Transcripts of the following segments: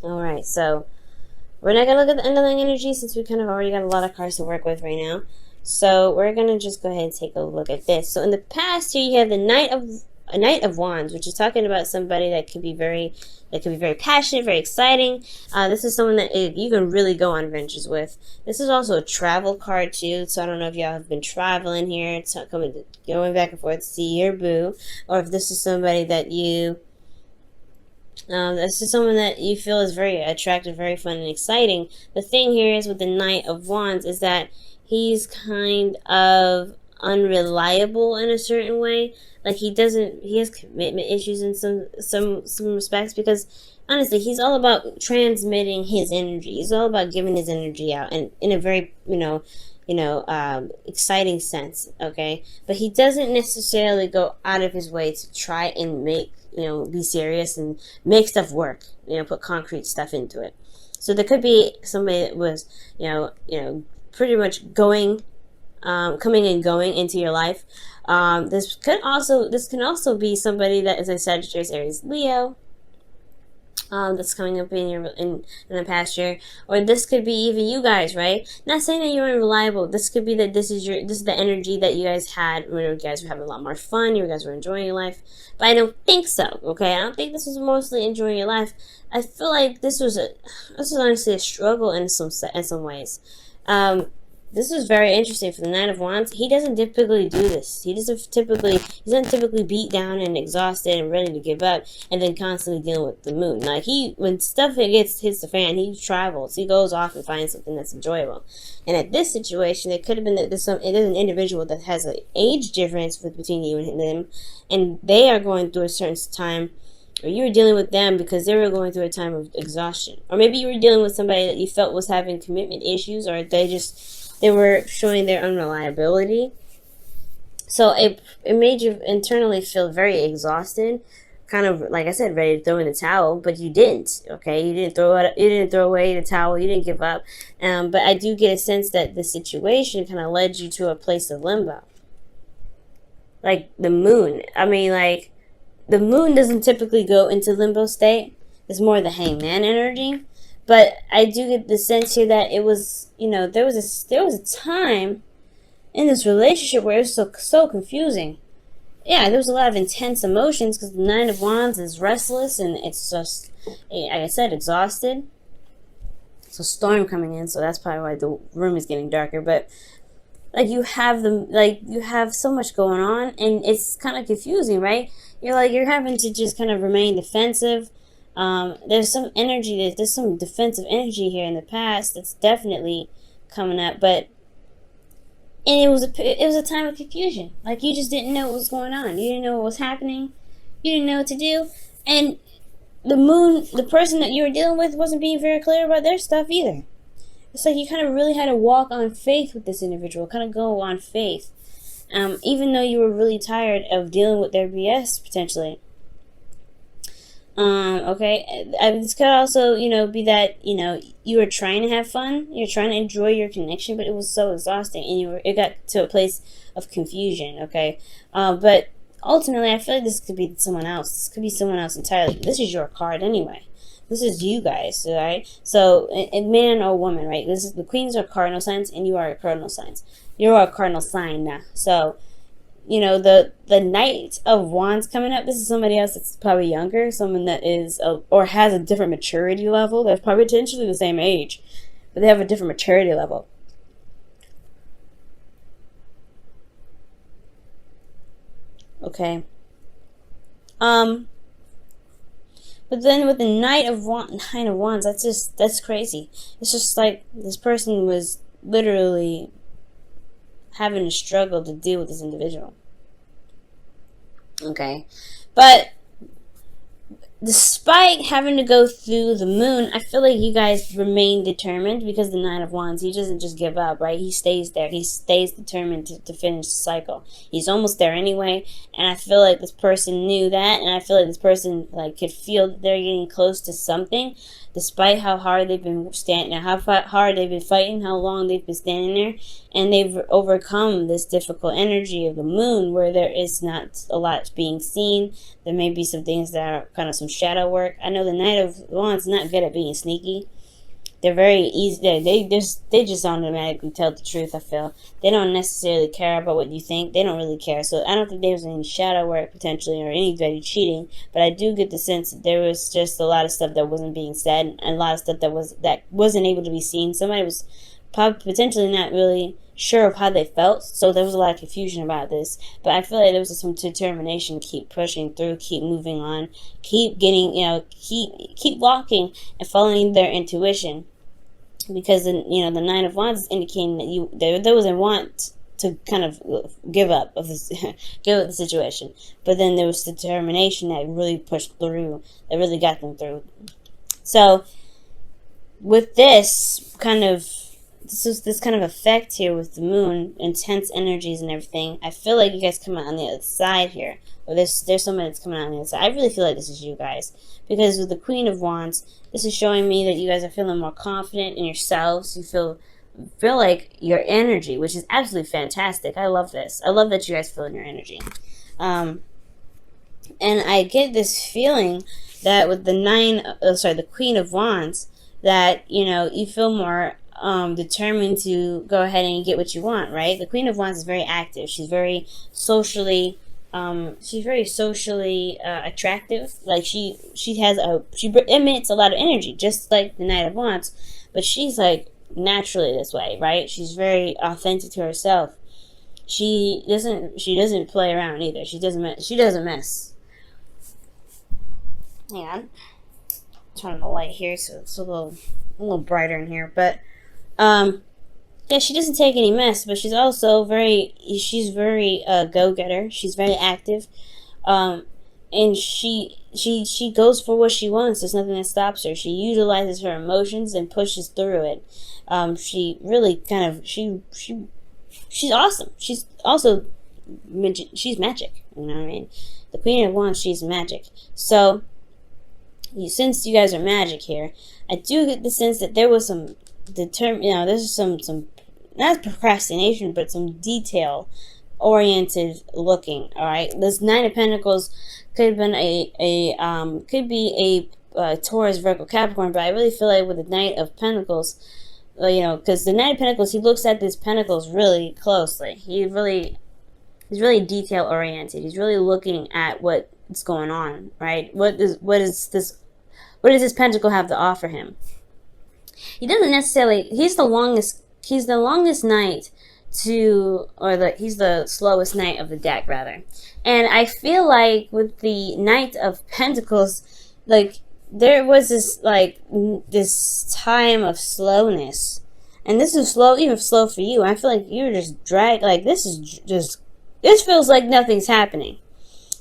All right, so we're not gonna look at the underlying energy since we kind of already got a lot of cards to work with right now. So we're gonna just go ahead and take a look at this. So in the past here, you have the Knight of Wands, which is talking about somebody that could be very passionate, very exciting. This is someone that you can really go on adventures with. This is also a travel card too, so I don't know if y'all have been traveling here, it's not going back and forth to see your boo, or if this is somebody that this is someone that you feel is very attractive, very fun, and exciting. The thing here is with the Knight of Wands is that he's kind of unreliable in a certain way. Like he has commitment issues in some respects, because honestly, he's all about transmitting his energy. He's all about giving his energy out, and in a very exciting sense. Okay, but he doesn't necessarily go out of his way to try and be serious and make stuff work. Put concrete stuff into it. So there could be somebody that was, pretty much coming and going into your life. This can also be somebody that is a Sagittarius, Aries, Leo. That's coming up in the past year, or this could be even you guys, right? Not saying that you're unreliable. This could be that this is the energy that you guys had when you guys were having a lot more fun. You guys were enjoying your life, but I don't think so. Okay, I don't think this was mostly enjoying your life. I feel like this was honestly a struggle in some ways. This is very interesting for the Knight of Wands. He doesn't typically do this. He doesn't typically beat down and exhausted and ready to give up, and then constantly dealing with the moon. Like when stuff hits the fan, he travels. He goes off and finds something that's enjoyable. And at this situation, it could have been that there's an individual that has an age difference between you and them, and they are going through a certain time, or you were dealing with them because they were going through a time of exhaustion, or maybe you were dealing with somebody that you felt was having commitment issues, or they were showing their unreliability. So it made you internally feel very exhausted, kind of, like I said, ready to throw in the towel, but you didn't. Okay, you didn't throw away the towel. You didn't give up. But I do get a sense that the situation kind of led you to a place of limbo. Like the moon. I mean, like the moon doesn't typically go into limbo state. It's more the hangman energy. But I do get the sense here that it was, there was a time in this relationship where it was so confusing. Yeah, there was a lot of intense emotions because the Nine of Wands is restless and it's just, like I said, exhausted. It's a storm coming in, so that's probably why the room is getting darker. But you have so much going on, and it's kind of confusing, right? You're having to just kind of remain defensive. There's some defensive energy here in the past that's definitely coming up, and it was a time of confusion. Like you just didn't know what was going on. You didn't know what was happening. You didn't know what to do, and the person that you were dealing with wasn't being very clear about their stuff either. It's like you kind of really had to walk on faith with this individual, kind of go on faith, even though you were really tired of dealing with their BS potentially. Okay, this could also, be that, you were trying to have fun, you're trying to enjoy your connection, but it was so exhausting, and it got to a place of confusion, okay? But ultimately, I feel like this could be someone else. This could be someone else entirely. This is your card anyway. This is you guys, alright? So, a man or woman, right? The queens are cardinal signs, and you are a cardinal signs. You are a cardinal sign now. So, the Knight of Wands coming up, this is somebody else that's probably younger, someone that is, or has a different maturity level. They're probably potentially the same age, but they have a different maturity level. Okay. But then with the Knight of Wands, that's crazy. It's just like this person was literally having to struggle to deal with this individual. Okay, but despite having to go through the moon, I feel like you guys remain determined, because the Nine of Wands, he doesn't just give up, right? He stays there. He stays determined to finish the cycle. He's almost there anyway, and I feel like this person knew that, and I feel like this person could feel that they're getting close to something, despite how hard they've been hard they've been fighting, how long they've been standing there, and they've overcome this difficult energy of the moon, where there is not a lot being seen. There may be some things that are kind of some shadow work. I know the Knight of Wands is not good at being sneaky. They're very easy. They just automatically tell the truth. I feel they don't necessarily care about what you think. They don't really care. So I don't think there was any shadow work potentially or anybody cheating. But I do get the sense that there was just a lot of stuff that wasn't being said and a lot of stuff that wasn't able to be seen. Somebody was potentially not really sure of how they felt. So there was a lot of confusion about this. But I feel like there was some determination to keep pushing through, keep moving on, keep getting, keep walking and following their intuition. Because the Nine of Wands is indicating that there was a want to kind of give up of this, give up the situation, but then there was determination that really pushed through, that really got them through. So with this kind of effect here with the moon, intense energies and everything, I feel like you guys come out on the other side here, or there's somebody that's coming out on the other side. I really feel like this is you guys, because with the Queen of Wands, this is showing me that you guys are feeling more confident in yourselves. You feel like your energy, which is absolutely fantastic. I love this. I love that you guys feel in your energy. And I get this feeling that with the Queen of Wands, that you feel more determined to go ahead and get what you want, right? The Queen of Wands is very active. She's very socially attractive. Like she emits a lot of energy, just like the Knight of Wands, but she's like naturally this way, right? She's very authentic to herself. She doesn't play around either. She doesn't mess. Hang on, turn the light here so it's a little brighter in here, but yeah, she doesn't take any mess, but she's also very go-getter. She's very active, and she goes for what she wants. There's nothing that stops her. She utilizes her emotions and pushes through it. She really she's awesome. She's also she's magic. You know what I mean? The Queen of Wands, she's magic. So since you guys are magic here, I do get the sense that there was some there's some not procrastination, but some detail oriented looking. All right, this Nine of Pentacles could have been a Taurus, Virgo, Capricorn, but I really feel like with the Knight of Pentacles, because the Knight of Pentacles, he looks at these pentacles really closely. He's really detail oriented. He's really looking at what's going on, right? What does this pentacle have to offer him? He doesn't necessarily. He's the longest knight he's the slowest knight of the deck, rather. And I feel like with the Knight of Pentacles, like there was this time of slowness, and this is even slow for you. I feel like you're just dragged. Like this feels like nothing's happening.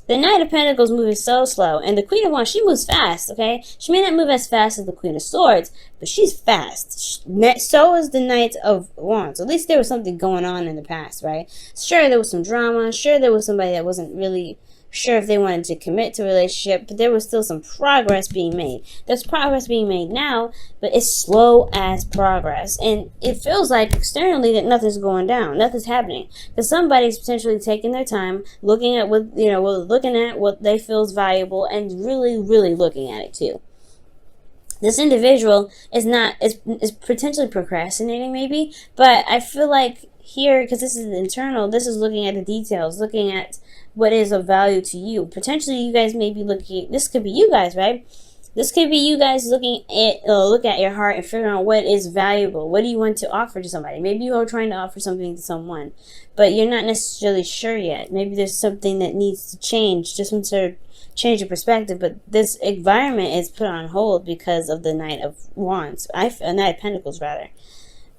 The Knight of Pentacles moving so slow, and the Queen of Wands, she moves fast, okay? She may not move as fast as the Queen of Swords, but she's fast. So is the Knight of Wands. At least there was something going on in the past, right? Sure, there was some drama. Sure, there was somebody that wasn't really sure if they wanted to commit to a relationship, but there was still some progress being made. There's progress being made now, but it's slow as progress. And it feels like externally that nothing's going down, nothing's happening. Because somebody's potentially taking their time, looking at what they feel is valuable, and really, really looking at it too. This individual is potentially procrastinating maybe, but I feel like here, because this is internal, this is looking at the details, looking at what is of value to you. Potentially you guys may be looking, this could be you guys, right? This could be you guys looking at, look at your heart and figuring out what is valuable. What do you want to offer to somebody? Maybe you are trying to offer something to someone, but you're not necessarily sure yet. Maybe there's something that needs to change, just some sort of change of perspective, but this environment is put on hold because of the Knight of Wands, Knight of Pentacles rather,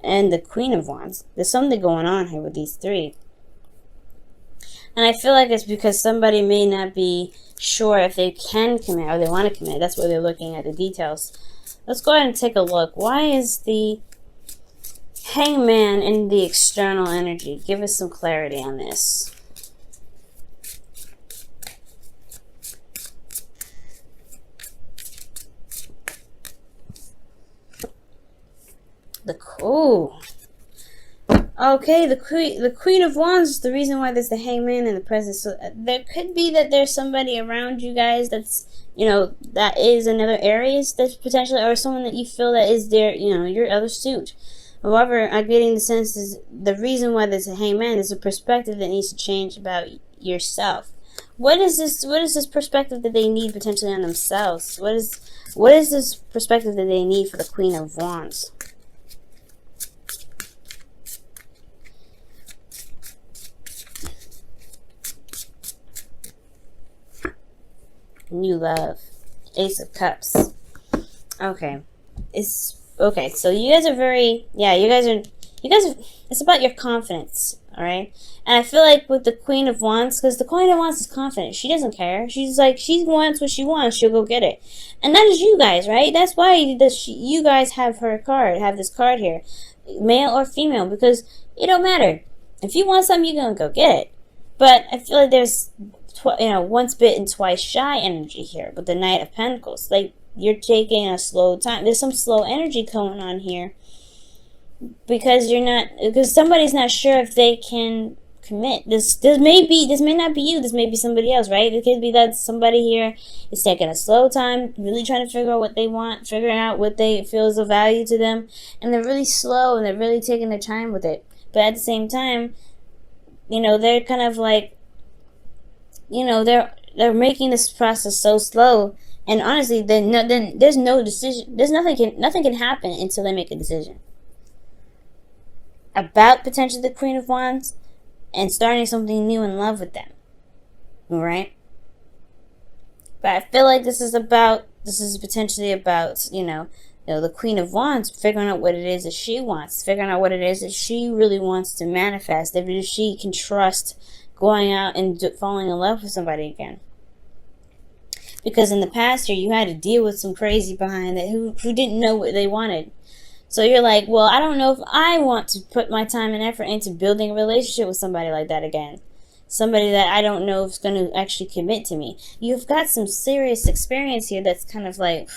and the Queen of Wands. There's something going on here with these three. And I feel like it's because somebody may not be sure if they can commit or they want to commit. That's why they're looking at the details. Let's go ahead and take a look. Why is the Hangman in the external energy? Give us some clarity on this. Okay, the Queen of Wands is the reason why there's the Hangman in the present. So there could be that there's somebody around you guys that's, that is another Aries that's potentially, or someone that you feel that is their, your other suit. However, I'm getting the sense is the reason why there's a Hangman is a perspective that needs to change about yourself. What is this perspective that they need potentially on themselves? What is this perspective that they need for the Queen of Wands? New love. Ace of Cups. Okay. So you guys are very, it's about your confidence, alright? And I feel like with the Queen of Wands, because the Queen of Wands is confident. She doesn't care. She's like, she wants what she wants, she'll go get it. And that is you guys, right? That's why you guys have this card here. Male or female, because it don't matter. If you want something, you're going to go get it. But I feel like there's once bitten, twice shy energy here with the Knight of Pentacles. Like, you're taking a slow time. There's some slow energy going on here because somebody's not sure if they can commit. This may not be you. This may be somebody else, right? It could be that somebody here is taking a slow time, really trying to figure out what they want, figuring out what they feel is of value to them, and they're really slow and they're really taking their time with it. But at the same time, they're kind of like, they're making this process so slow, and honestly, there's no decision. Nothing can happen until they make a decision about potentially the Queen of Wands and starting something new in love with them. All right, but I feel like this is potentially about the Queen of Wands figuring out what it is that she wants, figuring out what it is that she really wants to manifest, if she can trust going out and falling in love with somebody again. Because in the past year, you had to deal with some crazy behind it who didn't know what they wanted. So you're like, well, I don't know if I want to put my time and effort into building a relationship with somebody like that again. Somebody that I don't know if is going to actually commit to me. You've got some serious experience here that's kind of like,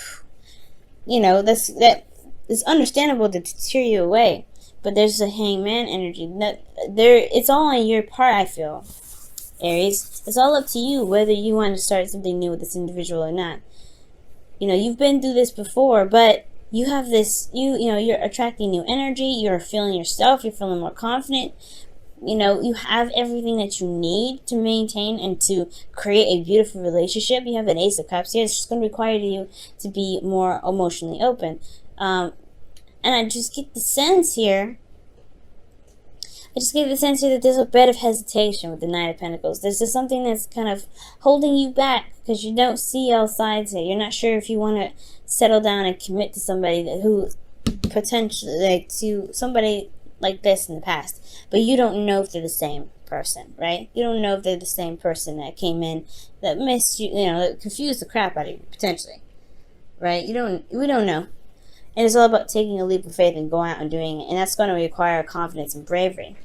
that is understandable to tear you away. But there's a Hangman energy. It's all on your part, I feel, Aries. It's all up to you whether you want to start something new with this individual or not. You've been through this before, but you have this, you're attracting new energy. You're feeling yourself. You're feeling more confident. You have everything that you need to maintain and to create a beautiful relationship. You have an Ace of Cups here. It's just going to require you to be more emotionally open. And I just get the sense here. That there's a bit of hesitation with the Knight of Pentacles. There's just something that's kind of holding you back because you don't see all sides here. You're not sure if you want to settle down and commit to somebody who potentially, to somebody like this in the past. But you don't know if they're the same person, right? You don't know if they're the same person that came in that missed you, that confused the crap out of you, potentially. Right? We don't know. And it's all about taking a leap of faith and going out and doing it. And that's going to require confidence and bravery.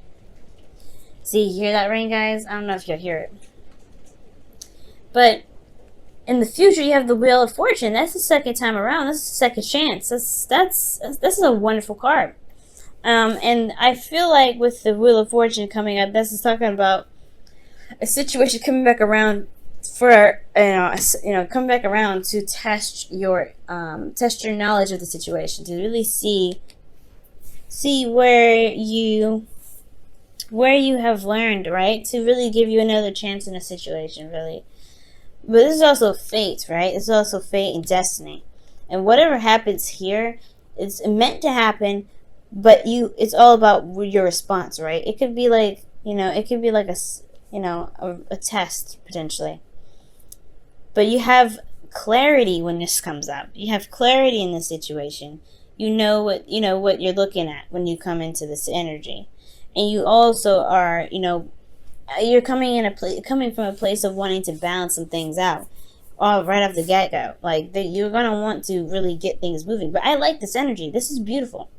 See, you hear that ring, guys? I don't know if you'll hear it. But in the future, you have the Wheel of Fortune. That's the second time around. That's the second chance. This is a wonderful card. And I feel like with the Wheel of Fortune coming up, this is talking about a situation coming back around come back around to test your knowledge of the situation, to really see where you have learned, right? To really give you another chance in a situation, really. But this is also fate, right? This is also fate and destiny. And whatever happens here, it's meant to happen, but it's all about your response, right? It could be like, a test potentially. But you have clarity when this comes up. You have clarity in this situation. You know what you're looking at when you come into this energy. And you also are, you're coming from a place of wanting to balance some things out. Right off the get-go. Like, you're going to want to really get things moving. But I like this energy. This is beautiful.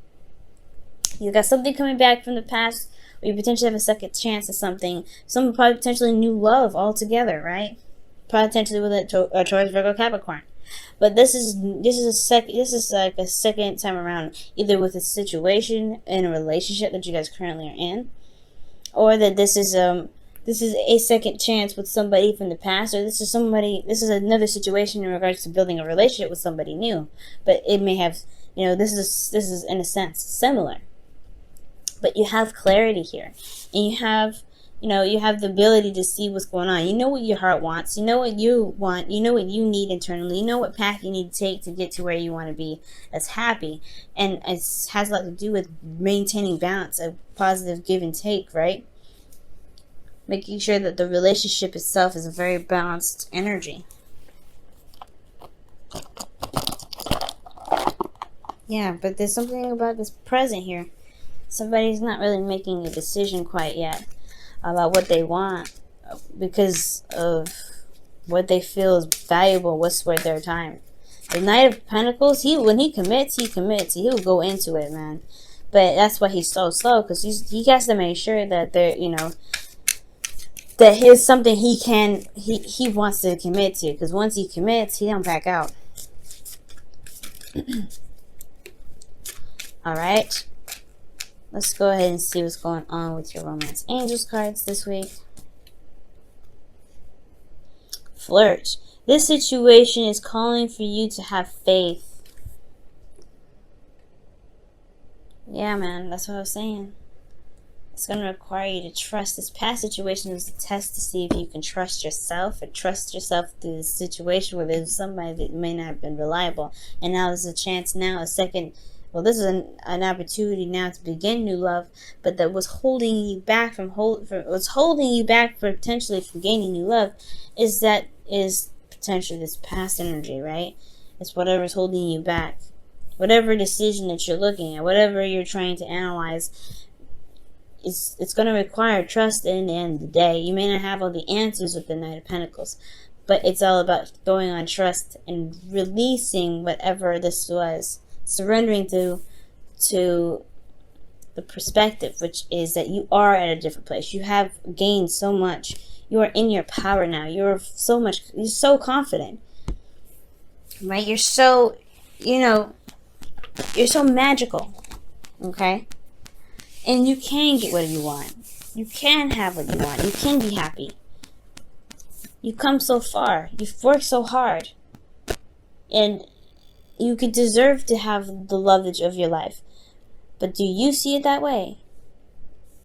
You got something coming back from the past, or you potentially have a second chance at something. Some potentially new love altogether, right? Potentially with a Taurus, Virgo, Capricorn. But this is like a second time around, either with a situation in a relationship that you guys currently are in, or that this is a second chance with somebody from the past, or this is another situation in regards to building a relationship with somebody new. But it may have, this is in a sense similar. But you have clarity here, and you have the ability to see what's going on. You know what your heart wants. You know what you want. You know what you need internally. You know what path you need to take to get to where you want to be as happy. And it has a lot to do with maintaining balance, a positive give and take, right? Making sure that the relationship itself is a very balanced energy. Yeah, but there's something about this present here. Somebody's not really making a decision quite yet about what they want because of what they feel is valuable, what's worth their time. The Knight of Pentacles, when he commits, he'll go into it, man. But that's why he's so slow, because he has to make sure that that here's something he wants to commit to, because once he commits, he don't back out. All right. Let's go ahead and see what's going on with your romance angels cards this week. Flirt. This situation is calling for you to have faith. Yeah, man, that's what I was saying. It's going to require you to trust. This past situation was a test to see if you can trust yourself, or trust yourself through this situation where there's somebody that may not have been reliable. And now there's a chance now, this is an opportunity now to begin new love, but that was holding you back from potentially from gaining new love is potentially this past energy, right? It's whatever's holding you back. Whatever decision that you're looking at, whatever you're trying to analyze, it's going to require trust in the end of the day. You may not have all the answers with the Knight of Pentacles, but it's all about going on trust and releasing whatever this was. Surrendering to the perspective, which is that you are at a different place. You have gained so much. You are in your power now. You're so confident, right? You're so magical, okay? And you can get what you want. You can have what you want. You can be happy. You've come so far. You've worked so hard. And you could deserve to have the love of your life. But do you see it that way?